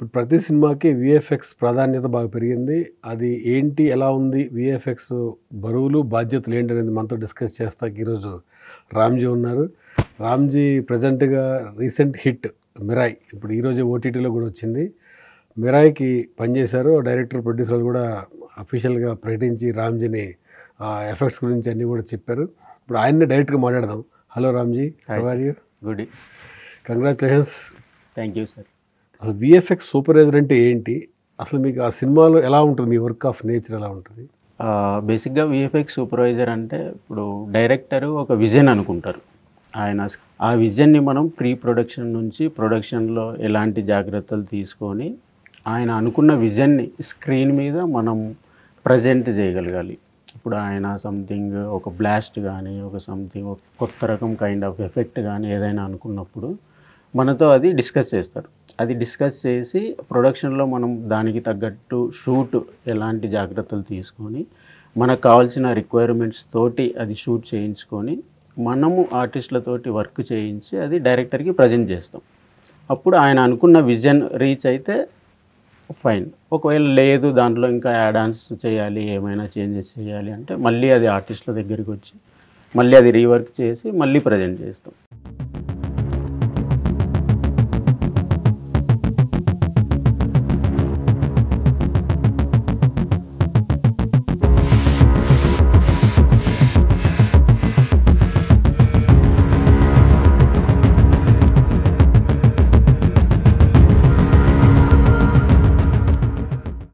ఇప్పుడు ప్రతి సినిమాకి వీఎఫ్ఎక్స్ ప్రాధాన్యత బాగా పెరిగింది. అది ఏంటి? ఎలా ఉంది? వీఎఫ్ఎక్స్ బరువులు, బాధ్యతలు ఏంటనేది మనతో డిస్కస్ చేస్తాకి ఈరోజు రామ్‌జీ ఉన్నారు. రామ్‌జీ ప్రెజెంట్‌గా రీసెంట్ హిట్ 'మిరాయ్' ఇప్పుడు ఈరోజే ఓటీటీలో కూడా వచ్చింది. 'మిరాయ్‌కి' పనిచేశారు. డైరెక్టర్, ప్రొడ్యూసర్లు కూడా అఫీషియల్‌గా ప్రకటించి రామ్‌జీని ఎఫెక్ట్స్ గురించి అన్నీ కూడా చెప్పారు. ఇప్పుడు ఆయన్నే డైరెక్ట్‌గా మాట్లాడదాం. Hello Ramji, how are you? Good. Congratulations. Thank you sir. అసలు వీఎఫ్ఎక్స్ సూపర్వైజర్ అంటే ఏంటి? అసలు మీకు ఆ సినిమాలో ఎలా ఉంటుంది? మీ వర్క్ ఆఫ్ నేచర్ ఎలా ఉంటుంది? బేసిక్గా విఎఫ్ఎక్స్ సూపర్వైజర్ అంటే ఇప్పుడు డైరెక్టరు ఒక విజన్ అనుకుంటారు. ఆ విజన్ని మనం ప్రీ ప్రొడక్షన్ నుంచి ప్రొడక్షన్లో ఎలాంటి జాగ్రత్తలు తీసుకొని ఆయన అనుకున్న విజన్ని స్క్రీన్ మీద మనం ప్రజెంట్ చేయగలగాలి. ఇప్పుడు ఆయన సంథింగ్ ఒక బ్లాస్ట్ కానీ ఒక సంథింగ్ ఒక కొత్త రకం కైండ్ ఆఫ్ ఎఫెక్ట్ కానీ ఏదైనా అనుకున్నప్పుడు మనతో అది డిస్కస్ చేస్తారు. అది డిస్కస్ చేసి ప్రొడక్షన్లో మనం దానికి తగ్గట్టు షూట్ ఎలాంటి జాగ్రత్తలు తీసుకొని మనకు కావాల్సిన రిక్వైర్మెంట్స్ తోటి అది షూట్ చేయించుకొని మనము ఆర్టిస్టులతోటి వర్క్ చేయించి అది డైరెక్టర్కి ప్రజెంట్ చేస్తాం. అప్పుడు ఆయన అనుకున్న విజన్ రీచ్ అయితే ఫైన్. ఒకవేళ లేదు దాంట్లో ఇంకా యాడ్ ఆన్స్ చేయాలి, ఏమైనా చేంజెస్ చేయాలి అంటే మళ్ళీ అది ఆర్టిస్టుల దగ్గరికి వచ్చి మళ్ళీ అది రీవర్క్ చేసి మళ్ళీ ప్రజెంట్ చేస్తాం.